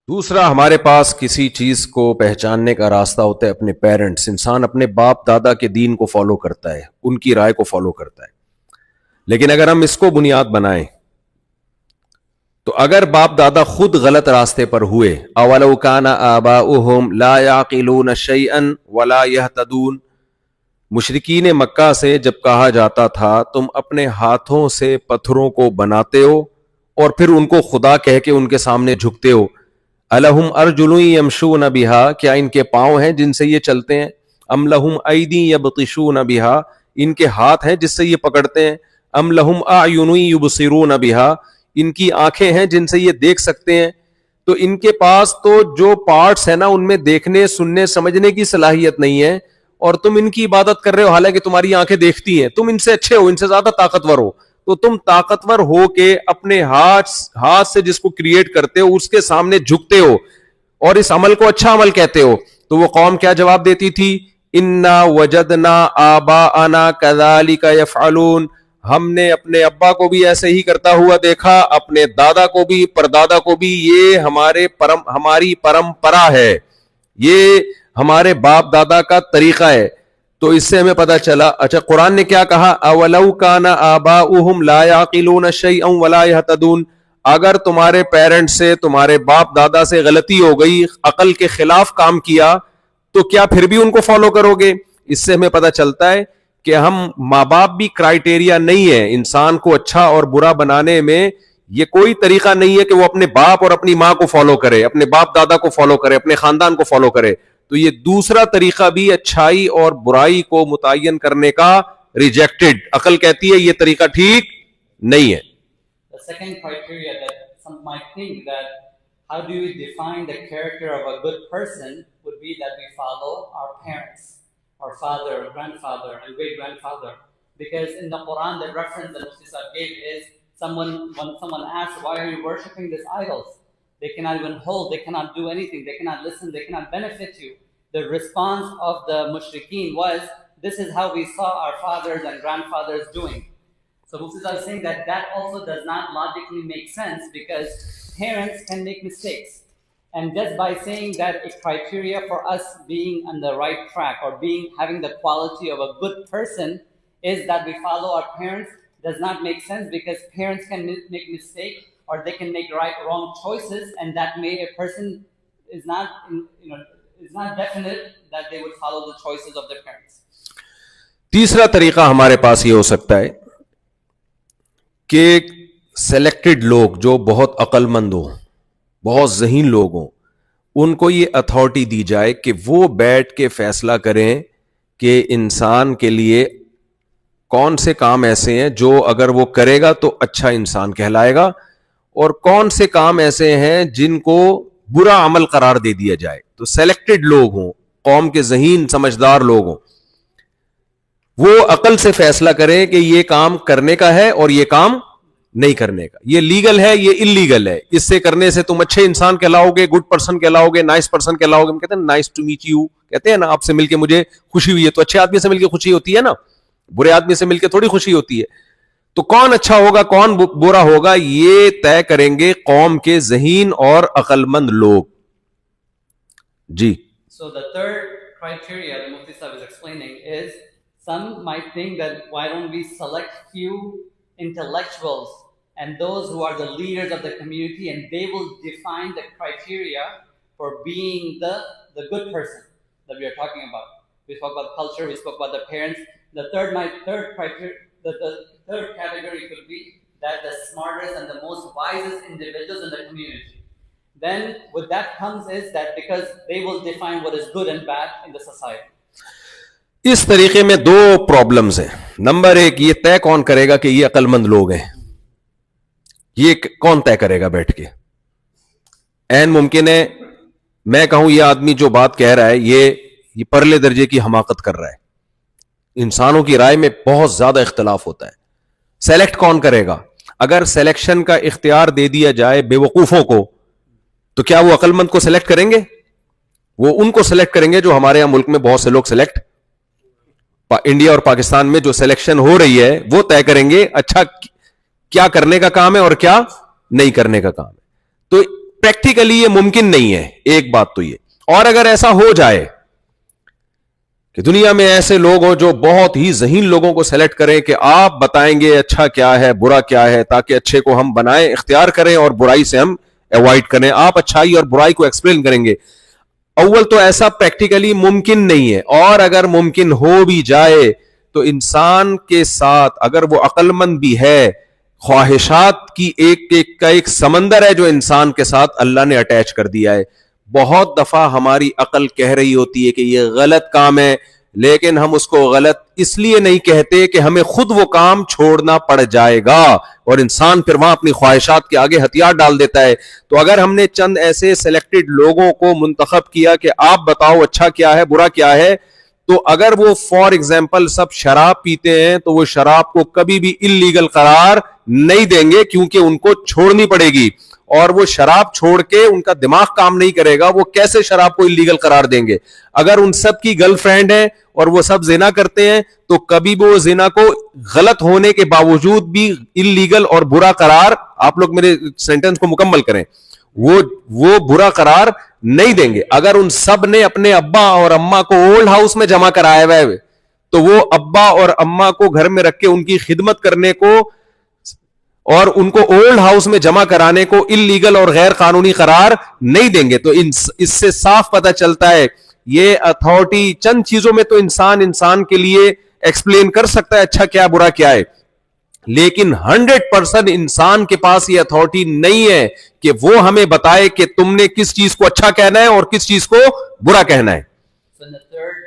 دوسرا، ہمارے پاس کسی چیز کو پہچاننے کا راستہ ہوتا ہے اپنے پیرنٹس. انسان اپنے باپ دادا کے دین کو فالو کرتا ہے, ان کی رائے کو فالو کرتا ہے. لیکن اگر ہم اس کو بنیاد بنائیں تو اگر باپ دادا خود غلط راستے پر ہوئے, اولو کان آباؤہم لا یعقلون شیئا ولا یہتدون, مشرکین مکہ سے جب کہا جاتا تھا تم اپنے ہاتھوں سے پتھروں کو بناتے ہو اور پھر ان کو خدا کہہ کے ان کے سامنے جھکتے ہو, الہم ارجل یمشون بہا, کیا ان کے پاؤں ہیں جن سے یہ چلتے ہیں, ام لہم ایدی یبطشون بہا, ان کے ہاتھ ہیں جس سے یہ پکڑتے ہیں, ام لہم اعین یبصرون بہا, ان کی آنکھیں ہیں جن سے یہ دیکھ سکتے ہیں. تو ان کے پاس تو جو پارٹس ہیں نا ان میں دیکھنے سننے سمجھنے کی صلاحیت نہیں ہے, اور تم ان کی عبادت کر رہے ہو حالانکہ تمہاری آنکھیں دیکھتی ہیں, تم ان سے اچھے ہو, ان سے زیادہ طاقتور ہو, تو تم طاقتور ہو کے اپنے ہاتھ سے جس کو کریٹ کرتے ہو اس کے سامنے جھکتے ہو اور اس عمل کو اچھا عمل کہتے ہو. تو وہ قوم کیا جواب دیتی تھی, انا وجدنا آباءنا کذالک یفعلون, ہم نے اپنے ابا کو بھی ایسے ہی کرتا ہوا دیکھا, اپنے دادا کو بھی, پردادا کو بھی, یہ ہماری پرمپرا ہے, یہ ہمارے باپ دادا کا طریقہ ہے. تو اس سے ہمیں پتا چلا, اچھا قرآن نے کیا کہا, اولو کان آباؤہم لا یعقلون شیئا ولا یہتدون, اگر تمہارے پیرنٹ سے تمہارے باپ دادا سے غلطی ہو گئی, عقل کے خلاف کام کیا, تو کیا پھر بھی ان کو فالو کرو گے؟ اس سے ہمیں پتا چلتا ہے کہ ہم ماں باپ بھی کرائٹیریا نہیں ہے انسان کو اچھا اور برا بنانے میں. یہ کوئی طریقہ نہیں ہے کہ وہ اپنے باپ اور اپنی ماں کو فالو کرے, اپنے باپ دادا کو فالو کرے, اپنے خاندان کو فالو کرے. تو یہ دوسرا طریقہ بھی اچھائی اور برائی کو متعین کرنے کا ریجیکٹڈ, عقل کہتی ہے یہ طریقہ ٹھیک نہیں ہے. The second criteria that some might think that how do we define the character of a good person would be that we follow our parents, our father, grandfather, and great-grandfather. Because in the Quran, the reference that Mufti Sahib gave is when someone asks, why are you worshipping these idols? They cannot even hold, they cannot do anything, they cannot listen, they cannot benefit you. The response of the mushrikeen was, this is how we saw our fathers and grandfathers doing. So Mufti Sahib is saying that also does not logically make sense, because parents can make mistakes. And just by saying that a criteria for us being on the right track or having the quality of a good person is that we follow our parents does not make sense, because parents can make mistakes or they can make wrong choices, and that may a person is not definite that they would follow the choices of their parents. تیسرا طریقہ ہمارے پاس یہ ہو سکتا ہے کہ selected لوگ جو بہت عقل مند ہوں, بہت ذہین لوگ ہوں, ان کو یہ اتھارٹی دی جائے کہ وہ بیٹھ کے فیصلہ کریں کہ انسان کے لیے کون سے کام ایسے ہیں جو اگر وہ کرے گا تو اچھا انسان کہلائے گا, اور کون سے کام ایسے ہیں جن کو برا عمل قرار دے دیا جائے. تو سلیکٹڈ لوگ ہوں, قوم کے ذہین سمجھدار لوگ ہوں, وہ عقل سے فیصلہ کریں کہ یہ کام کرنے کا ہے اور یہ کام نہیں کرنے کا, یہ لیگل ہے یہ انلیگل ہے, اس سے کرنے سے تم اچھے انسان کہلاؤ گے, گڈ پرسن کہلاؤ گے, نائس پرسن کہلاؤ گے. ہم کہتے ہیں نائس ٹو میٹ یو, کہتے ہیں نا آپ سے مل کے مجھے خوشی ہوئی ہے. تو اچھے آدمی سے مل کے خوشی ہوتی ہے نا, برے آدمی سے مل کے تھوڑی خوشی ہوتی ہے. تو کون اچھا ہوگا کون برا ہوگا یہ طے کریں گے قوم کے ذہین اور عقل مند لوگ. جی. So the third criteria that Mufti Sahib is explaining is, some might think that why don't we select few intellectuals and those who are the leaders of the community, and they will define the criteria for being the good person that we are talking about. We spoke about culture, we spoke about the parents. The third category could be that the smartest and the most wisest individuals in the community. Then what that comes is that because they will define what is good and bad in the society. اس طریقے میں دو problems ہیں. Number ایک, یہ طے کون کرے گا کہ یہ عقل مند لوگ ہیں, یہ کون طے کرے گا بیٹھ کے؟ این ممکن ہے میں کہوں یہ آدمی جو بات کہہ رہا ہے یہ پرلے درجے کی حماقت کر رہا ہے. انسانوں کی رائے میں بہت زیادہ اختلاف ہوتا ہے. سلیکٹ کون کرے گا؟ اگر سلیکشن کا اختیار دے دیا جائے بے وقوفوں کو, تو کیا وہ عقل مند کو سلیکٹ کریں گے؟ وہ ان کو سلیکٹ کریں گے جو ہمارے یہاں ملک میں بہت سے لوگ سلیکٹ, انڈیا اور پاکستان میں جو سلیکشن ہو رہی ہے وہ طے کریں گے اچھا کیا کرنے کا کام ہے اور کیا نہیں کرنے کا کام ہے. تو پریکٹیکلی یہ ممکن نہیں ہے. ایک بات تو یہ. اور اگر ایسا ہو جائے کہ دنیا میں ایسے لوگ ہوں جو بہت ہی ذہین لوگوں کو سلیکٹ کریں کہ آپ بتائیں گے اچھا کیا ہے برا کیا ہے, تاکہ اچھے کو ہم بنائیں, اختیار کریں, اور برائی سے ہم اوائڈ کریں, آپ اچھائی اور برائی کو ایکسپلین کریں گے. اول تو ایسا پریکٹیکلی ممکن نہیں ہے, اور اگر ممکن ہو بھی جائے تو انسان کے ساتھ اگر وہ عقل مند بھی ہے, خواہشات کی ایک سمندر ہے جو انسان کے ساتھ اللہ نے اٹیچ کر دیا ہے. بہت دفعہ ہماری عقل کہہ رہی ہوتی ہے کہ یہ غلط کام ہے, لیکن ہم اس کو غلط اس لیے نہیں کہتے کہ ہمیں خود وہ کام چھوڑنا پڑ جائے گا, اور انسان پھر وہاں اپنی خواہشات کے آگے ہتھیار ڈال دیتا ہے. تو اگر ہم نے چند ایسے سلیکٹڈ لوگوں کو منتخب کیا کہ آپ بتاؤ اچھا کیا ہے برا کیا ہے, تو اگر وہ فار ایگزامپل سب شراب پیتے ہیں تو وہ شراب کو کبھی بھی اللیگل قرار نہیں دیں گے, کیونکہ ان کو چھوڑنی پڑے گی, اور وہ شراب چھوڑ کے ان کا دماغ کام نہیں کرے گا, وہ کیسے شراب کو اللیگل قرار دیں گے. اگر ان سب کی گرل فرینڈ ہے اور وہ سب زنا کرتے ہیں تو کبھی بھی وہ زنا کو غلط ہونے کے باوجود بھی اللیگل اور برا قرار, آپ لوگ میرے سینٹنس کو مکمل کریں, وہ برا قرار نہیں دیں گے. اگر ان سب نے اپنے ابا اور اماں کو اولڈ ہاؤس میں جمع کرایا ہوا ہے تو وہ ابا اور اماں کو گھر میں رکھ کے ان کی خدمت کرنے کو اور ان کو اولڈ ہاؤس میں جمع کرانے کو اللیگل اور غیر قانونی قرار نہیں دیں گے. تو اس سے صاف پتہ چلتا ہے یہ اتھارٹی چند چیزوں میں تو انسان کے لیے ایکسپلین کر سکتا ہے اچھا کیا برا کیا ہے, لیکن 100% انسان کے پاس یہ اتھارٹی نہیں ہے کہ وہ ہمیں بتائے کہ تم نے کس چیز کو اچھا کہنا ہے اور کس چیز کو برا کہنا ہے. So in the third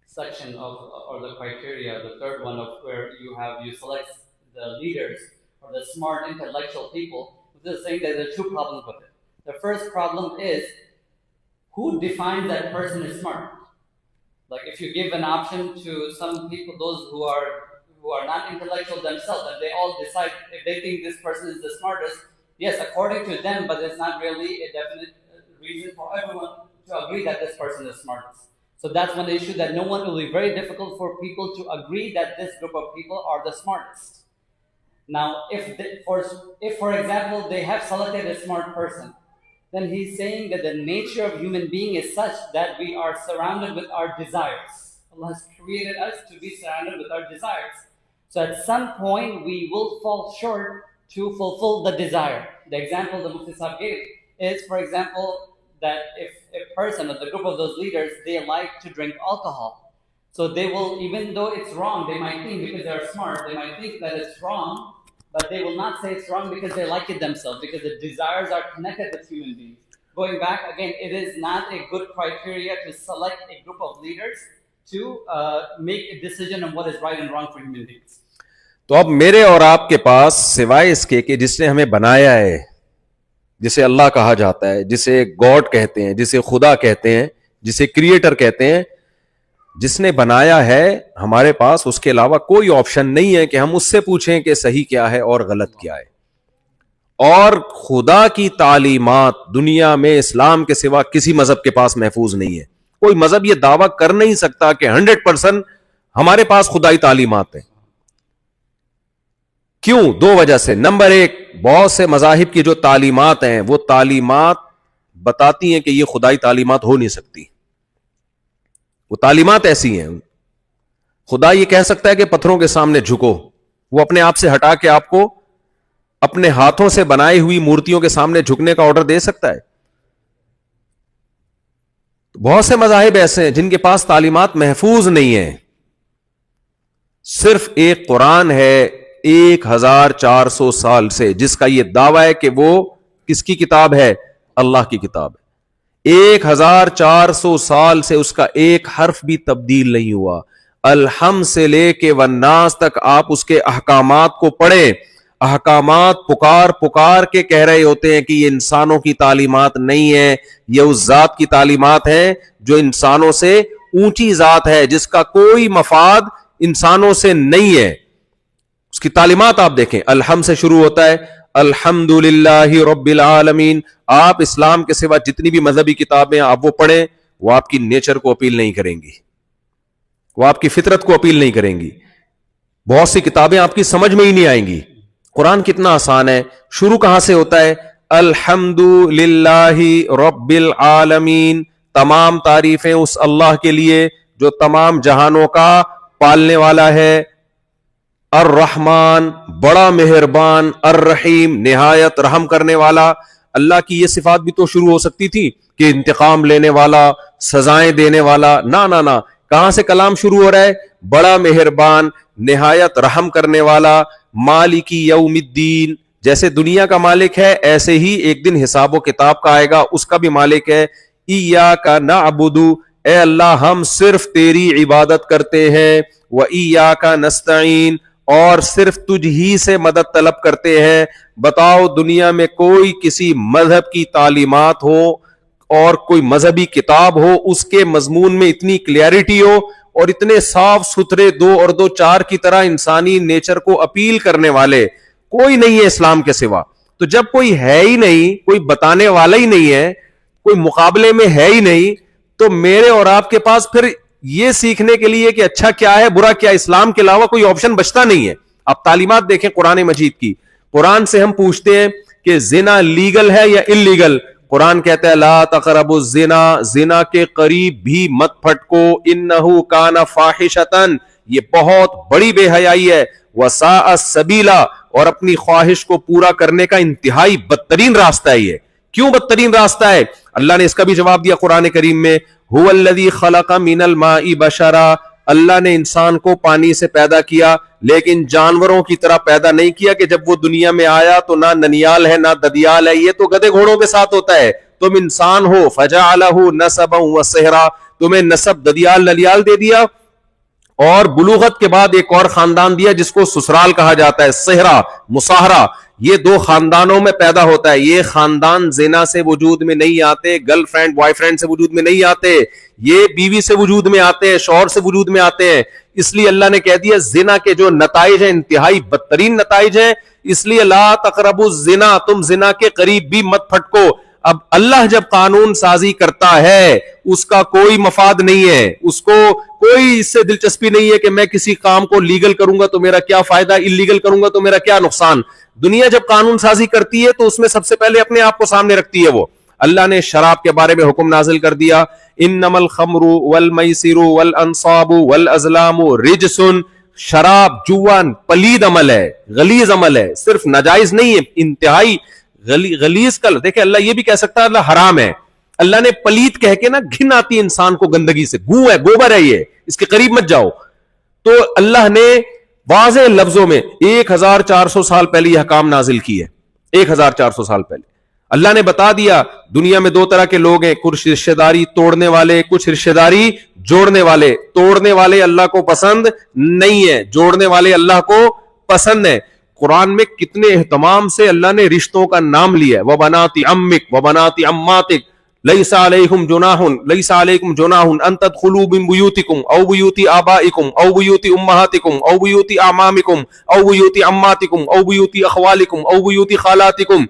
section of, or the criteria, the third one of where you select the leaders or the smart intellectual people, this is saying that there are two problems with it. The first problem is who defines that person is smart. Like if you give an option to some people, those who are not intellectual themselves, and they all decide if they think this person is the smartest, yes, according to them, but it's not really a definite reason for everyone to agree that this person is smartest. So that's one issue, that no one will be very difficult for people to agree that this group of people are the smartest. Now, if for example, they have selected a smart person, then he's saying that the nature of human being is such that we are surrounded with our desires. Allah has created us to be surrounded with our desires. So at some point, we will fall short to fulfill the desire. The example the Mufti Sahib gave is, for example, that if a person or the group of those leaders, they like to drink alcohol. So they will, even though it's wrong, they might think, because they're smart, they might think that it's wrong, but they will not say it's wrong because they like it themselves, because the desires are connected with human beings. Going back, again, it is not a good criteria to select a group of leaders to make a decision on what is right and wrong for human beings. تو اب میرے اور آپ کے پاس سوائے اس کے کہ جس نے ہمیں بنایا ہے, جسے اللہ کہا جاتا ہے, جسے گاڈ کہتے ہیں, جسے خدا کہتے ہیں, جسے کریٹر کہتے ہیں, جس نے بنایا ہے, ہمارے پاس اس کے علاوہ کوئی آپشن نہیں ہے کہ ہم اس سے پوچھیں کہ صحیح کیا ہے اور غلط کیا ہے. اور خدا کی تعلیمات دنیا میں اسلام کے سوا کسی مذہب کے پاس محفوظ نہیں ہے. کوئی مذہب یہ دعویٰ کر نہیں سکتا کہ 100% ہمارے پاس خدائی تعلیمات ہیں. کیوں؟ دو وجہ سے. نمبر ایک, بہت سے مذاہب کی جو تعلیمات ہیں وہ تعلیمات بتاتی ہیں کہ یہ خدائی تعلیمات ہو نہیں سکتی. وہ تعلیمات ایسی ہیں, خدا یہ کہہ سکتا ہے کہ پتھروں کے سامنے جھکو, وہ اپنے آپ سے ہٹا کے آپ کو اپنے ہاتھوں سے بنائی ہوئی مورتیوں کے سامنے جھکنے کا آرڈر دے سکتا ہے. بہت سے مذاہب ایسے ہیں جن کے پاس تعلیمات محفوظ نہیں ہیں. صرف ایک قرآن ہے 1400 سال سے جس کا یہ دعویٰ ہے کہ وہ کس کی کتاب ہے؟ اللہ کی کتاب ہے. 1400 سال سے اس کا ایک حرف بھی تبدیل نہیں ہوا. الحمد سے لے کے والناس تک آپ اس کے احکامات کو پڑھیں. احکامات پکار کے کہہ رہے ہوتے ہیں کہ یہ انسانوں کی تعلیمات نہیں ہے, یہ اس ذات کی تعلیمات ہیں جو انسانوں سے اونچی ذات ہے, جس کا کوئی مفاد انسانوں سے نہیں ہے. اس کی تعلیمات آپ دیکھیں, الحمد سے شروع ہوتا ہے, الحمدللہ رب العالمین. آپ اسلام کے سوا جتنی بھی مذہبی کتابیں آپ وہ پڑھیں, وہ آپ کی نیچر کو اپیل نہیں کریں گی, وہ آپ کی فطرت کو اپیل نہیں کریں گی. بہت سی کتابیں آپ کی سمجھ میں ہی نہیں آئیں گی. قرآن کتنا آسان ہے. شروع کہاں سے ہوتا ہے؟ الحمد للہ رب العالمین، تمام تعریفیں اس اللہ کے لیے جو تمام جہانوں کا پالنے والا ہے، الرحمن بڑا مہربان، الرحیم نہایت رحم کرنے والا. اللہ کی یہ صفات بھی تو شروع ہو سکتی تھی کہ انتقام لینے والا، سزائیں دینے والا. نہ کہاں سے کلام شروع ہو رہا ہے؟ بڑا مہربان، نہایت رحم کرنے والا، مالک یوم الدین. جیسے دنیا کا مالک ہے ایسے ہی ایک دن حساب و کتاب کا آئے گا، اس کا بھی مالک ہے. ایاک نعبد، اے اللہ ہم صرف تیری عبادت کرتے ہیں. وایاک نستعین، اور صرف تجھ ہی سے مدد طلب کرتے ہیں. بتاؤ دنیا میں کوئی کسی مذہب کی تعلیمات ہو اور کوئی مذہبی کتاب ہو، اس کے مضمون میں اتنی کلیئرٹی ہو اور اتنے صاف ستھرے 2 اور 2 4 کی طرح انسانی نیچر کو اپیل کرنے والے کوئی نہیں ہے اسلام کے سوا. تو جب کوئی ہے ہی نہیں، کوئی بتانے والا ہی نہیں ہے، کوئی مقابلے میں ہے ہی نہیں، تو میرے اور آپ کے پاس پھر یہ سیکھنے کے لیے کہ اچھا کیا ہے برا کیا، اسلام کے علاوہ کوئی آپشن بچتا نہیں ہے. آپ تعلیمات دیکھیں قرآن مجید کی. قرآن سے ہم پوچھتے ہیں کہ زنا لیگل ہے یا انلیگل؟ قرآن کہتا ہے لا تقربوا الزنا، زنا کے قریب بھی مت پھٹکو، انہ کان فاحشۃ، یہ بہت بڑی بے حیائی ہے، وساء سبیلا، اور اپنی خواہش کو پورا کرنے کا انتہائی بدترین راستہ ہے. یہ کیوں بدترین راستہ ہے؟ اللہ نے اس کا بھی جواب دیا قرآن کریم میں. هو الذی خلق من الماء بشرا، اللہ نے انسان کو پانی سے پیدا کیا، لیکن جانوروں کی طرح پیدا نہیں کیا کہ جب وہ دنیا میں آیا تو نہ ننیال ہے نہ ددیال ہے. یہ تو گدھے گھوڑوں کے ساتھ ہوتا ہے. تم انسان ہو، فجعلہ نسبا وصہرا، تمہیں نسب ددیال ننیال دے دیا، اور بلوغت کے بعد ایک اور خاندان دیا جس کو سسرال کہا جاتا ہے، صہرا مصاہرہ. یہ 2 خاندانوں میں پیدا ہوتا ہے. یہ خاندان زنا سے وجود میں نہیں آتے، گرل فرینڈ بوائے فرینڈ سے وجود میں نہیں آتے، یہ بیوی سے وجود میں آتے ہیں، شوہر سے وجود میں آتے ہیں. اس لیے اللہ نے کہہ دیا زنا کے جو نتائج ہیں انتہائی بدترین نتائج ہیں، اس لیے لا تقربوا الزنا، تم زنا کے قریب بھی مت پھٹکو. اب اللہ جب قانون سازی کرتا ہے اس کا کوئی مفاد نہیں ہے، اس کو کوئی اس سے دلچسپی نہیں ہے کہ میں کسی کام کو لیگل کروں گا تو میرا کیا فائدہ، انلیگل کروں گا تو میرا کیا نقصان. دنیا جب قانون سازی کرتی ہے تو اس میں سب سے پہلے اپنے آپ کو سامنے رکھتی ہے. وہ اللہ نے شراب کے بارے میں حکم نازل کر دیا، انما الخمر والمیسر والانصاب والازلام رجس، شراب جوا پلید عمل ہے، غلیظ عمل ہے، صرف ناجائز نہیں ہے، انتہائی غلیظ. کل دیکھیں اللہ یہ بھی کہہ سکتا ہے اللہ حرام ہے، اللہ نے پلید کہہ کے نا گھن آتی ہے انسان کو گندگی سے، گوں ہے، گوبر ہے، یہ اس کے قریب مت جاؤ. تو اللہ نے واضح لفظوں میں 1400 سال پہلے یہ حکام نازل کی ہے. 1400 سال پہلے اللہ نے بتا دیا دنیا میں 2 طرح کے لوگ ہیں، کچھ رشتہ داری توڑنے والے، کچھ رشتہ داری جوڑنے والے. توڑنے والے اللہ کو پسند نہیں ہے، جوڑنے والے اللہ کو پسند ہے. قرآن میں کتنے اہتمام سے اللہ نے رشتوں کا نام لیا ہے، وبنات عمک وبنات عماتک لیس علیکم جناح ان تدخلوا من بیوتکم او بیوت آبائکم او بیوت امہاتکم او بیوت اعمامکم او بیوت عماتکم او بیوت اخوالکم او بیوت خالاتکم.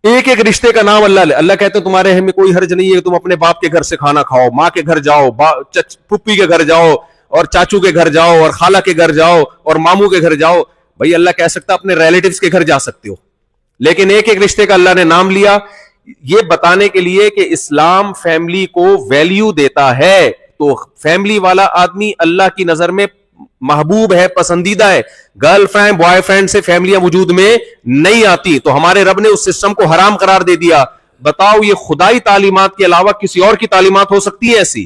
ایک ایک رشتے کا نام اللہ کہتے ہیں تمہارے میں کوئی حرج نہیں ہے، تم اپنے باپ کے گھر سے کھانا کھاؤ، ماں کے گھر جاؤ، پھپھی کے گھر جاؤ، اور چاچو کے گھر جاؤ، اور خالہ کے گھر جاؤ، اور ماموں کے گھر جاؤ. بھائی اللہ کہہ سکتا اپنے ریلیٹیوز کے گھر جا سکتے ہو، لیکن ایک ایک رشتے کا اللہ نے نام لیا، یہ بتانے کے لیے کہ اسلام فیملی کو ویلیو دیتا ہے. تو فیملی والا آدمی اللہ کی نظر میں محبوب ہے، پسندیدہ ہے. گرل فرینڈ بوائے فرینڈ سے فیملیاں وجود میں نہیں آتی، تو ہمارے رب نے اس سسٹم کو حرام قرار دے دیا. بتاؤ یہ خدائی تعلیمات کے علاوہ کسی اور کی تعلیمات ہو سکتی ہے ایسی؟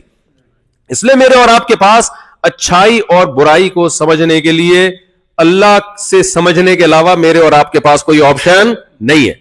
اس لیے میرے اور آپ کے پاس اچھائی اور برائی کو سمجھنے کے لیے اللہ سے سمجھنے کے علاوہ میرے اور آپ کے پاس کوئی آپشن نہیں ہے.